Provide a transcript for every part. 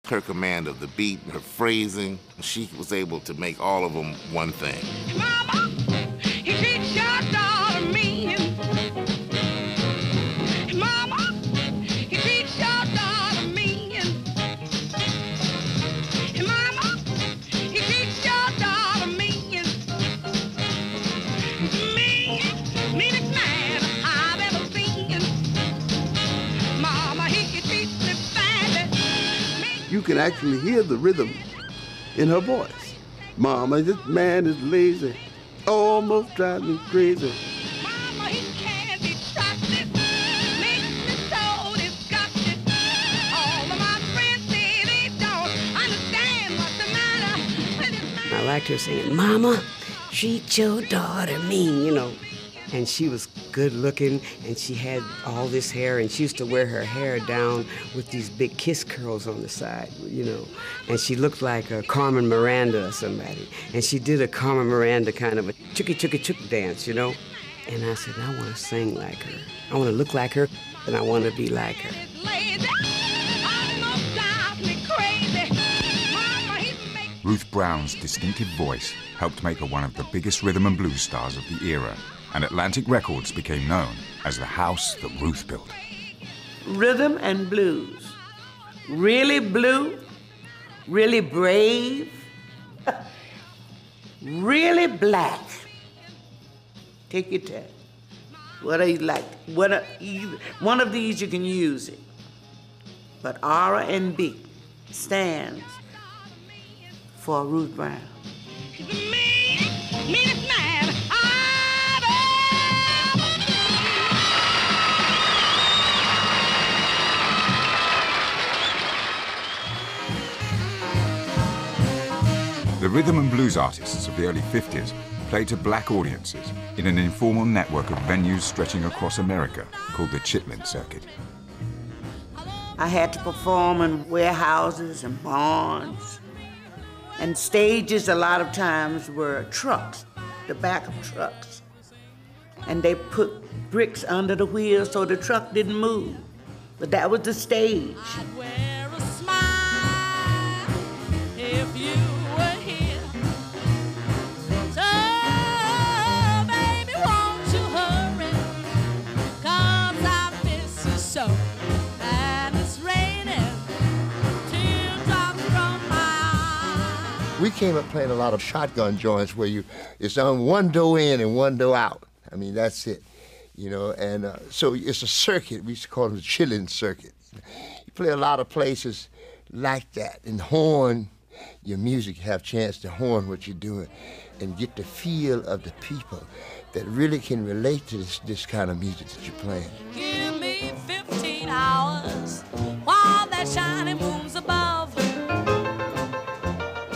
Her command of the beat, her phrasing, she was able to make all of them one thing. Mama, he treats your daughter mean. Mama, he treats your daughter mean. Mama, he treats your daughter mean. Meanest man I've ever seen. Mama, he treats me badly. You can actually hear the rhythm in her voice. Mama, this man is lazy, almost drives me crazy. Mama, he can't be trusted, makes me so disgusted. All of my friends say they don't understand what's the matter with this man. I liked her saying, "Mama, treat your daughter mean," you know. And she was good looking, and she had all this hair, and she used to wear her hair down with these big kiss curls on the side, you know. And she looked like a Carmen Miranda or somebody. And she did a Carmen Miranda kind of a chooky chooky chook dance, you know. And I said, I want to sing like her. I want to look like her, and I want to be like her. Ruth Brown's distinctive voice helped make her one of the biggest rhythm and blues stars of the era, and Atlantic Records became known as the house that Ruth built. Rhythm and blues. Really blue, really brave, really black. Take your time. What do you like? One of these you can use it. But R&B stands for Ruth Brown. Meanest man I've The rhythm and blues artists of the early 50s played to black audiences in an informal network of venues stretching across America called the Chitlin Circuit. I had to perform in warehouses and barns. And stages a lot of times were trucks, the back of trucks. And they put bricks under the wheels so the truck didn't move. But that was the stage. I'd wear a smile if you were here. So, baby, won't you hurry? 'Cause I miss you so. And it's raining teardrops from my eyes. We came up playing a lot of shotgun joints where it's on one door in and one door out. I mean, that's it, you know, and so it's a circuit. We used to call it the Chitlin Circuit. You play a lot of places like that and horn your music, have a chance to horn what you're doing and get the feel of the people that really can relate to this kind of music that you're playing. Give me 15 hours while that shining moon's above.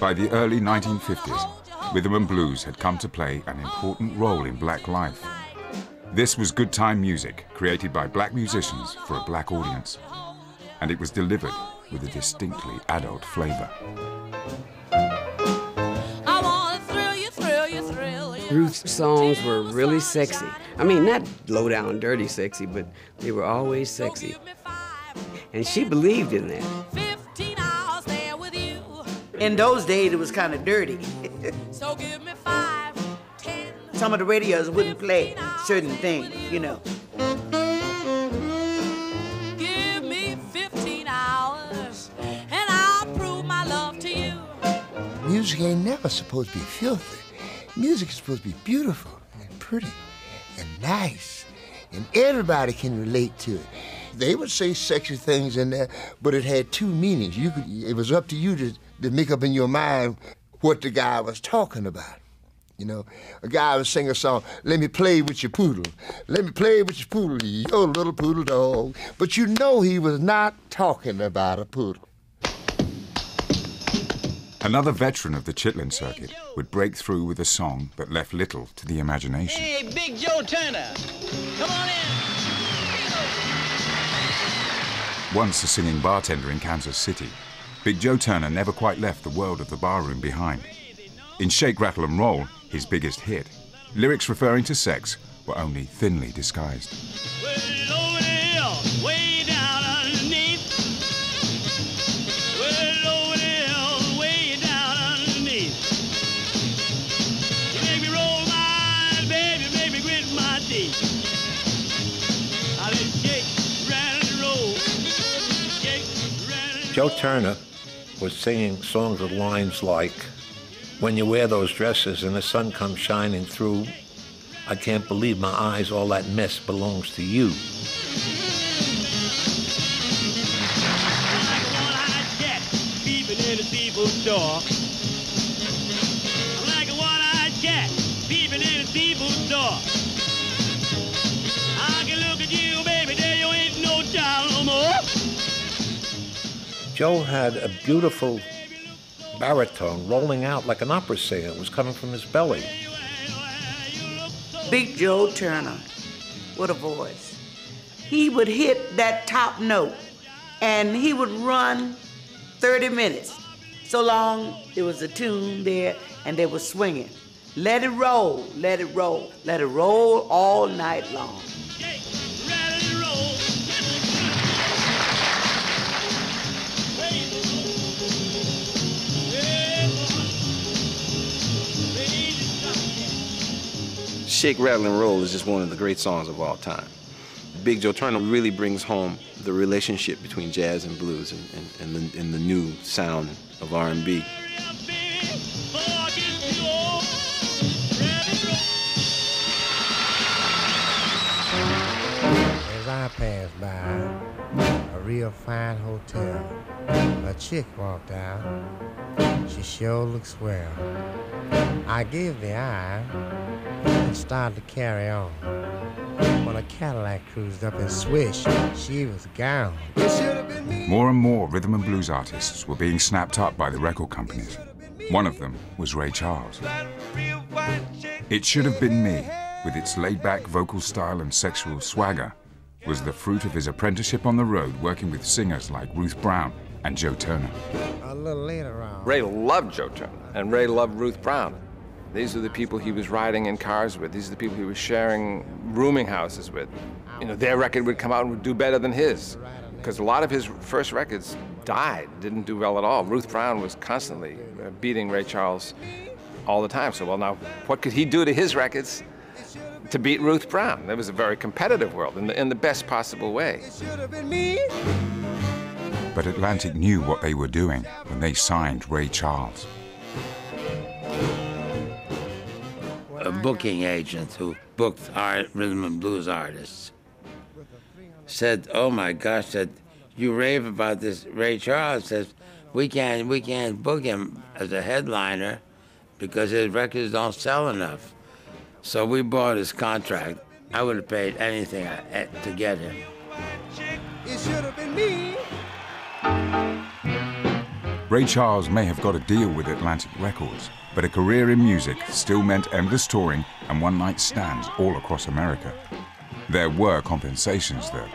By the early 1950s, rhythm and blues had come to play an important role in black life. This was good time music created by black musicians for a black audience, and it was delivered with a distinctly adult flavor. I wanna thrill you, thrill you, thrill you. Ruth's songs were really sexy. I mean, not low down dirty sexy, but they were always sexy. And she believed in that. 15 hours there with you. In those days, it was kind of dirty. So give me 5, 10. Some of the radios wouldn't play certain things, you know. Give me 15 hours and I'll prove my love to you. Music ain't never supposed to be filthy. Music is supposed to be beautiful and pretty and nice, and everybody can relate to it. They would say sexy things in there, but it had two meanings. It was up to you to make up in your mind what the guy was talking about. You know, a guy would sing a song, "Let me play with your poodle. Let me play with your poodle, your little poodle dog." But you know he was not talking about a poodle. Another veteran of the Chitlin Circuit would break through with a song that left little to the imagination. Hey, Big Joe Turner, come on in. Once a singing bartender in Kansas City, Big Joe Turner never quite left the world of the barroom behind. In Shake, Rattle and Roll, his biggest hit, lyrics referring to sex were only thinly disguised. Well, over the hill, way down underneath. Well, Joe Turner was singing songs with lines like, "When you wear those dresses and the sun comes shining through, I can't believe my eyes, all that mess belongs to you." In a seafood door. I'm like a one-eyed cat peeping in a seafood store. I can look at you, baby, there you ain't no child no more. Joe had a beautiful baritone rolling out like an opera singer. It was coming from his belly. Big Joe Turner, what a voice. He would hit that top note and he would run 30 minutes. So long there was a tune there and they were swinging. Let it roll, let it roll, let it roll all night long. Shake, Rattle, and Roll is just one of the great songs of all time. Big Joe Turner really brings home the relationship between jazz and blues and the new sound of R&B. As I passed by a real fine hotel, a chick walked out. She sure looked swell. I gave the eye and started to carry on. When a Cadillac cruised up and swished, she was gone. It should have been me. More and more rhythm and blues artists were being snapped up by the record companies. One of them was Ray Charles. It Should Have Been Me, with its laid-back vocal style and sexual swagger, was the fruit of his apprenticeship on the road working with singers like Ruth Brown and Joe Turner. A little later on. Ray loved Joe Turner, and Ray loved Ruth Brown. These are the people he was riding in cars with. These are the people he was sharing rooming houses with. You know, their record would come out and would do better than his, because a lot of his first records died, didn't do well at all. Ruth Brown was constantly beating Ray Charles all the time. So, well, now, what could he do to his records to beat Ruth Brown? It was a very competitive world in the best possible way. But Atlantic knew what they were doing when they signed Ray Charles. A booking agent who booked rhythm and blues artists said, "Oh my gosh," said, "you rave about this Ray Charles." Says, we can't book him as a headliner because his records don't sell enough. So we bought his contract. I would have paid anything to get him. It should have been me. Ray Charles may have got a deal with Atlantic Records, but a career in music still meant endless touring and one-night stands all across America. There were compensations, though.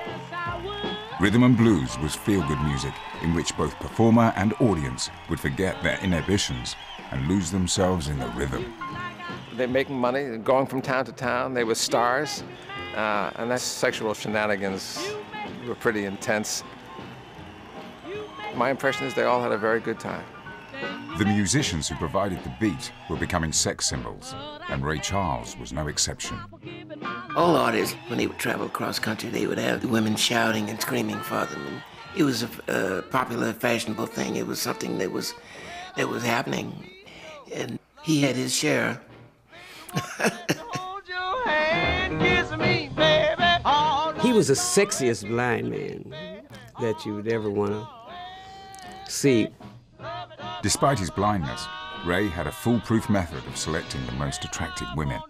Rhythm and blues was feel-good music in which both performer and audience would forget their inhibitions and lose themselves in the rhythm. They're making money, going from town to town. They were stars, and that sexual shenanigans were pretty intense. My impression is they all had a very good time. The musicians who provided the beat were becoming sex symbols, and Ray Charles was no exception. All artists, when they would travel across country, they would have the women shouting and screaming for them. And it was a popular, fashionable thing. It was something that was happening, and he had his share. He was the sexiest blind man that you would ever want to see. Despite his blindness, Ray had a foolproof method of selecting the most attractive women.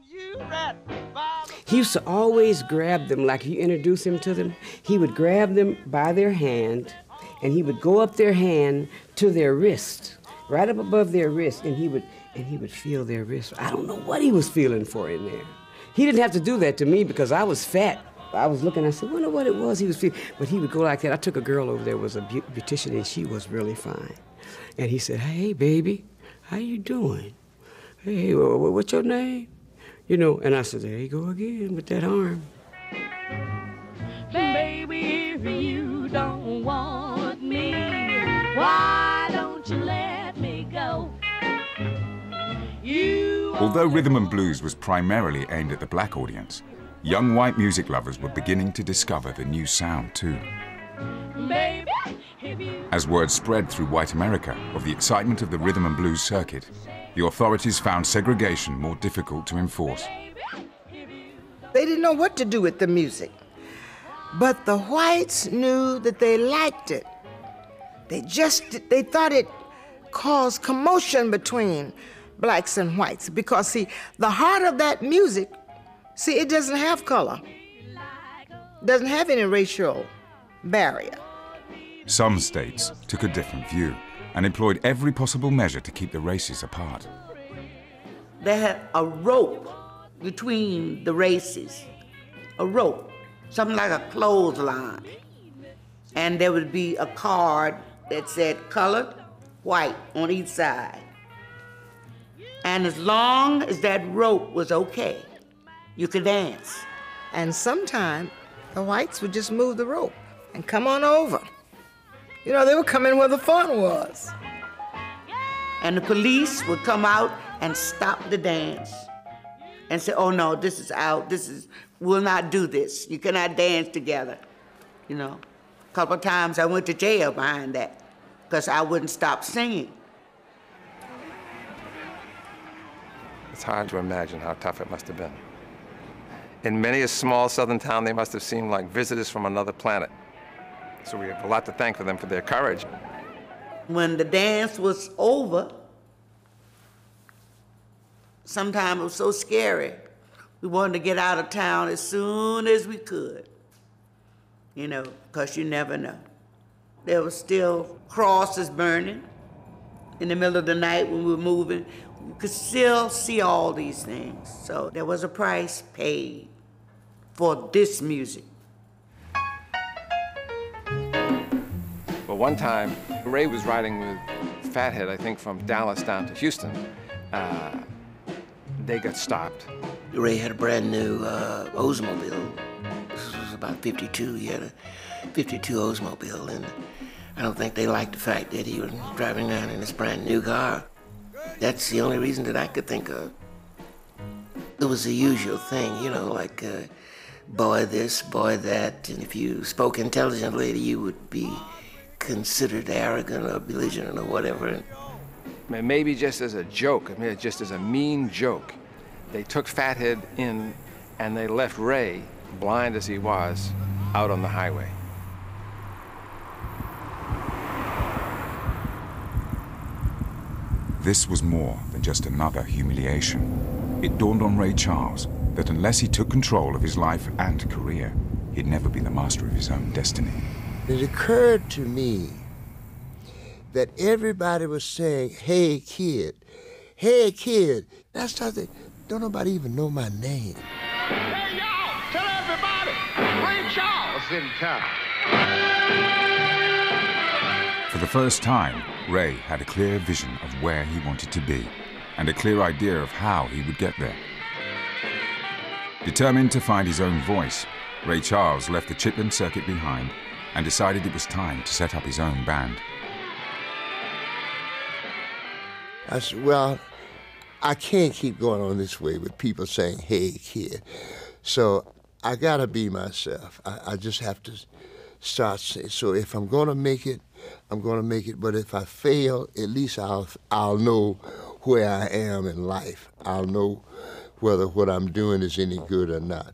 He used to always grab them, like you introduce him to them, he would grab them by their hand, and he would go up their hand to their wrist, right up above their wrist, and he would feel their wrist. I don't know what he was feeling for in there. He didn't have to do that to me because I was fat. I was looking, I said, wonder what it was he was feeling. But he would go like that. I took a girl over there, was a beautician, and she was really fine. And he said, "Hey, baby, how you doing? Hey, what's your name?" You know, and I said, there you go again with that arm. Baby, if you don't want me, why don't you let me go? Although rhythm and blues was primarily aimed at the black audience, young white music lovers were beginning to discover the new sound too. Baby, As word spread through white America of the excitement of the rhythm and blues circuit, the authorities found segregation more difficult to enforce. They didn't know what to do with the music. But the whites knew that they liked it. They thought it caused commotion between blacks and whites because, see, the heart of that music, see, it doesn't have color. It doesn't have any racial barrier. Some states took a different view and employed every possible measure to keep the races apart. They had a rope between the races, a rope, something like a clothesline. And there would be a card that said colored, white on each side. And as long as that rope was okay, you could dance. And sometimes the whites would just move the rope and come on over. You know, they would come in where the fun was. And the police would come out and stop the dance and say, oh no, this is out, we'll not do this. You cannot dance together, you know. A couple of times I went to jail behind that because I wouldn't stop singing. It's hard to imagine how tough it must have been. In many a small southern town, they must have seemed like visitors from another planet. So we have a lot to thank for them for their courage. When the dance was over, sometimes it was so scary. We wanted to get out of town as soon as we could, you know, because you never know. There were still crosses burning in the middle of the night when we were moving. We could still see all these things. So there was a price paid for this music. Well, one time, Ray was riding with Fathead, I think, from Dallas down to Houston. They got stopped. Ray had a brand new Oldsmobile. This was about 52. He had a 52 Oldsmobile, and I don't think they liked the fact that he was driving around in this brand new car. That's the only reason that I could think of. It was the usual thing, you know, like boy this, boy that, and if you spoke intelligently, you would be considered arrogant or belligerent or whatever. Maybe just as a joke, I mean, just as a mean joke, they took Fathead in and they left Ray, blind as he was, out on the highway. This was more than just another humiliation. It dawned on Ray Charles that unless he took control of his life and career, he'd never be the master of his own destiny. It occurred to me that everybody was saying, hey, kid, hey, kid. And I started thinking, don't nobody even know my name. Hey, y'all, tell everybody, Ray Charles in town. For the first time, Ray had a clear vision of where he wanted to be and a clear idea of how he would get there. Determined to find his own voice, Ray Charles left the Chitlin circuit behind and decided it was time to set up his own band. I said, well, I can't keep going on this way with people saying, hey, kid. So I gotta be myself. I just have to start saying, so if I'm gonna make it, I'm gonna make it. But if I fail, at least I'll know where I am in life. I'll know whether what I'm doing is any good or not.